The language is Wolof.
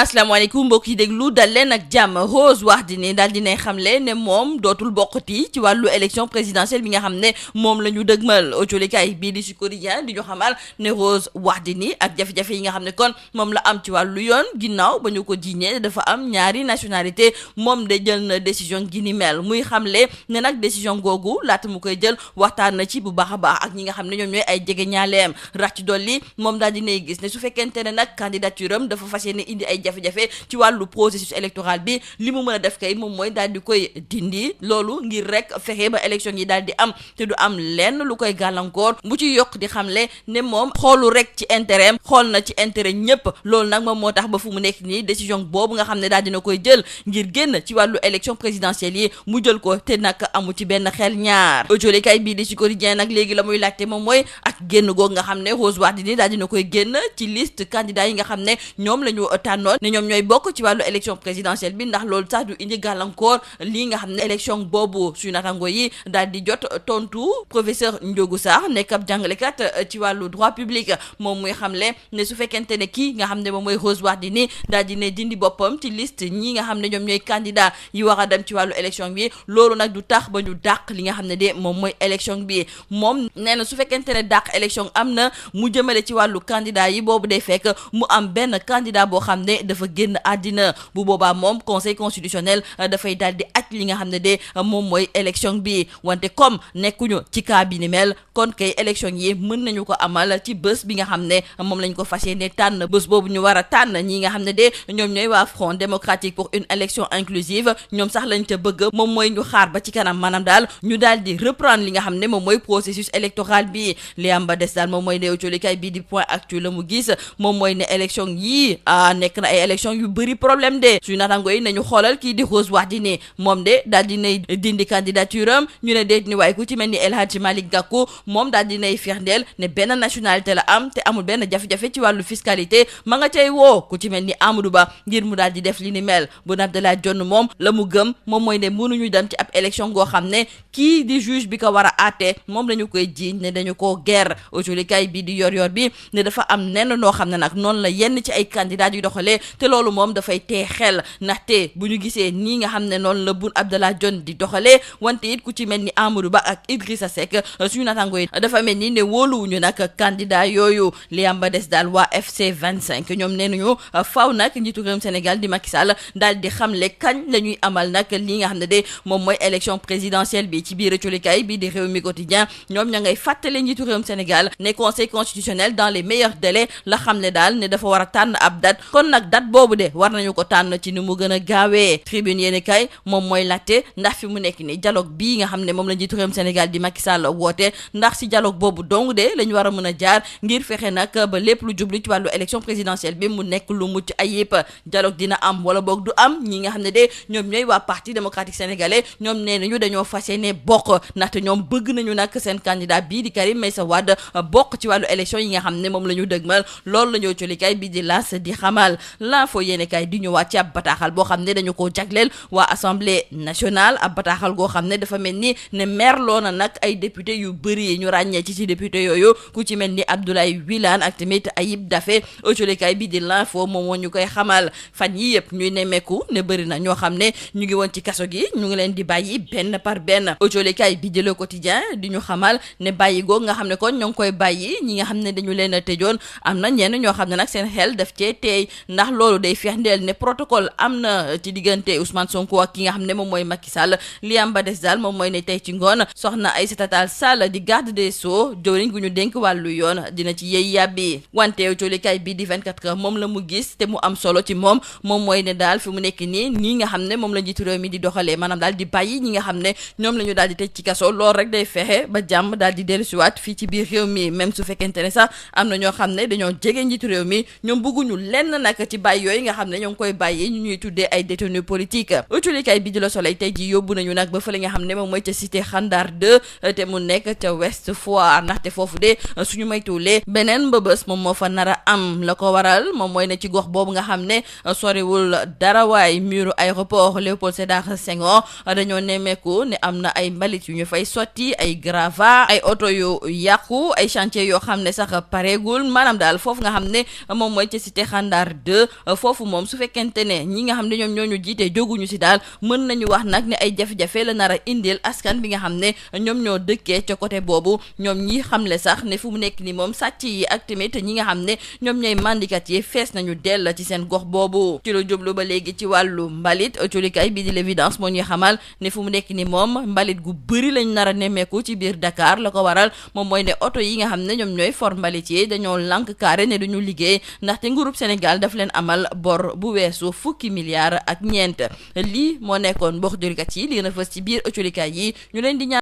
asalaamaaleykum mbokk yi déglu dal leen ak jàmm. Rose Wardini daal dinay xamle ne moom dootul bokkati ci wàllu élection présidentielle bi nga xam ne moom la ñu dëgmal. autolikaay bii di Sud Quotidien di ñu xamal ne Rose Wardini ak jafe-jafe yi nga xam ne kon moom la am ci wàllu yoon ginnaaw ba ñu ko jiiñee dafa am ñaari nationalité moom de jël na décision gi ni mel. muy xamle ne nag décision googu laata mu koy jël waxtaan na ci bu baax a baax ak ñi nga xam ne ñoom ñooy ay jege ñaaleem. rax ci dolli moom daal dinay gis ne su fekkente ne nag candidature am dafa fas yéene indi ay jafe-jafe ci wàllu processus électoral bi li mu mën a def kay moom mooy daal di koy dindi loolu ngir rek fexe ba élection yi daal di am te du am lenn lu koy gàllankoor bu ci yokk di xamle ne moom xoolu rek ci intérêt xool na ci intérêt ñëpp loolu nag moom moo tax ba fu mu nekk nii décision boobu nga xam ne daal dina koy jël ngir génn ci wàllu élection présidentielle yi mu jël ko te nag amu ci benn xel ñaar. jolikaay bii di ci quotidien nag léegi la muy laajte moom mooy ak génn googu nga xam ne Rose Wardini daal dina koy génn ci liste candidat yi nga xam ne ñoom la ñu tànnoon ne ñoom ñooy bokk ci wàllu élection présidentielle bi ndax loolu sax du indi gàllankoor lii nga xam ne élection boobu suñu natango yi daal di jot tontu professeur Ndiogou Sarr nekk ab jàngalekat ci wàllu droit public moom muy xamle ne su fekkente ne kii nga xam ne moom mooy Rose Wardini daal di ne dindi boppam ci liste ñi nga xam ne ñoom ñooy candidat yi war a dem ci wàllu élection bi loolu nag du tax ba ñu dàq li nga xam ne de moom mooy élection bi moom nee na su fekkente ne dàq élection am na mu jëmale ci wàllu candidat yi boobu day fekk mu am benn candidat boo xam ne dafa génn àddina bu boobaa moom conseil constitutionnel dafay daal di aj li nga xam ne de moom mooy élection bi wante comme nekkuñu ci cas bi ni mel kon kay élection yi mën nañu ko amal ci bés bi nga xam ne moom lañ ko fas yéene tànn bés boobu ñu war a tànn ñi nga xam ne de ñoom ñooy waa Front démocratique pour une élection inclusive ñoom sax lañ ca bëgg moom mooy ñu xaar ba ci kanam maanaam daal ñu daal di reprendre li nga xam ne moom mooy processus électoral bi li am ba des daal moom mooy ne colikaay bii di point actu la mu gis moom mooy ne élection yii nekk na ay élection yu bëri problème de suñu natango yi nañu xoolal kii di Rose Wardini moom de daal dinay dindi candidature am ñu ne déet ni waaye ku ci mel ni El Hadji Malick Gakou moom daal dinay firndeel ne benn nationalité la am te amul benn jafe-jafe ci wàllu fiscalité ma nga cay woo ku ci mel ni Amadou Ba ngir mu daal di def li ni mel Boun Abdallah Dionne moom la mu gëm moom mooy ne mënuñu dem ci ab élection goo xam ne kii di juge bi ko war a àtte moom dañu koy jiiñ ne dañu koo guerre autolikaay bi di yor bi ne dafa am nenn noo xam ne nag noonu la yenn ci ay candidats yu doxalee te loolu moom dafay tee xel ndaxte bu ñu gisee nii nga xam ne noonu la Boun Abdallah Dionne di doxalee wante it ku ci mel ni Amadou Ba ak Idrissa Seck suñu natango yi dafa mel ni ne wóoluwuñu nag candidat yooyu li am ba des daal waa FC 25 ñoom nee nañu faaw nag njiitu réewum Sénégal di Macky Sall daal di xamle kañ la ñuy amal nag li nga xam ne de moom mooy élection présidentielle bi ci biir colikaay bi di Rewmi Quotidien ñoom ña ngay fàttale njiitu réewum Sénégal ne conseil constitutionnel dans les meilleurs délais la xam ne daal ne dafa war a tànn ab date kon nag date boobu de war nañu ko tànn ci ni mu gën a gaawee tribune yéeni kay moom mooy laajte ndax fi mu nekk ni dialogue bii nga xam ne moom la njiitu réewum Sénégal di Macky Sall woote ndax si dialogue boobu dong de la ñu war a mën a jaar ngir fexe nag ba lépp lu jublu ci wàllu élection présidentielle bi mu nekk lu mucc ayib dialogue dina am wala boog du am ñi nga xam ne de ñoom ñooy waa parti démocratique sénégalais ñoom nee nañu dañoo fas yéene bokk ndaxte ñoom bëgg nañu nag seen candidat bii di Karim Meïssa Wade bokk ci wàllu élection yi nga xam ne moom la ñu dëgmal loolu la ñoo colikaay bi di L'As di xamal l'info yéene kay di ñëwaat ci ab bataaxal boo xam ne dañu koo jagleel waa assemblée nationale ab bataaxal goo xam ne dafa mel ni ne merloo na nag ay député yu bëri ñu ràññee ci député yooyu ku ci mel ni Abdoulaye Wilane ak tamit Ayib Daffé colikaay bi di l'info moom moo ñu koy xamal fan yi yëpp ñuy nemmeeku ne bëri na ñoo xam ne ñu ngi woon ci kaso gi ñu ngi leen di bàyyi benn par benn colikaay bi di Le Quotidien di ñu xamal ne bàyyi googu nga xam ne kon ñoo ngi koy bàyyi ñi nga xam ne dañu leen a tëjoon am na ñenn ñoo xam ne nag seen xel daf cee teey ndax loolu day firndeel ne protocole am na ci diggante Ousmane Sonko ak ki nga xam ne moom mooy Macky Sall li am ba des daal moom mooy ne tey ci ngoon soxna Aïssata Tall Sall di garde des Sceaux jëwriñ gu ñu dénk wàllu yoon dina ci yey yàbbi wante colikaay bi di 24 heures moom la mu gis te mu am solo ci moom mooy ne daal fi mu nekk nii nga xam ne moom la njiitu réew mi di doxalee maanaam daal di bàyyi ñi nga xam ne ñoom la ñu daal di tëj ci kaso loolu rek day fexe ba jàmm daal di dellusiwaat fii ci biir réew mi même su fekkente ne sax am na ñoo xam ne dañoo jege njiitu réew mi ñoom bëgguñu lenn nag ci bàyyi yooyu nga xam ne ñoo ngi koy bàyyi ñu ñuy tuddee ay détenus politiques autolikaay bi di Le Soleil tey ji yóbbu nañu nag ba fële nga xam ne moom mooy ca cité Xandar 2 te mu nekk ca Ouest Foire ndaxte foofu de suñu maytuwulee beneen mbëbës moom moo fa nar a am la ko waral moom mooy ne ci gox boobu nga xam ne soriwul dara waay muru aéroport Léopold Sédar Senghor dañoo nemmeeku ne am na ay mbalit yu ñu fay sotti ay gravats ay oto yu yàqu ay chantier yoo xam ne sax pareegul maanaam daal foofu nga xam ne moom mooy ca cité Xandar 2 foofu moom su fekkente ne ñi nga xam ne ñoom ñoo ñu jiite jóguñu si daal mën nañu wax nag ne ay jafe-jafe la nar a indil askan bi nga xam ne ñoom ñoo dëkkee ca côté boobu ñoom ñi xamle sax ne fu mu nekk ni moom sàcc yi ak tamit ñi nga xam ne ñoom ñooy mandikat yi fees nañu dell ci seen gox boobu. ci lu jublu ba léegi ci wàllu mbalit colikaay bi di l'évidence moo ñuy xamal ne fu mu nekk ni moom mbalit gu bëri lañ nar a nemmeeku ci biir Dakar. la ko waral moom mooy ne oto yi nga xam ne ñoom ñooy for mbalit yi dañoo lànk carré ne duñu liggéey ndaxte nguurub Sénégal daf leen amal bor bu weesu 10 milliards ak ñeent lii moo nekkoon mbox jolikat yi li gën a fës ci biir colikaay yi ñu leen di ñaan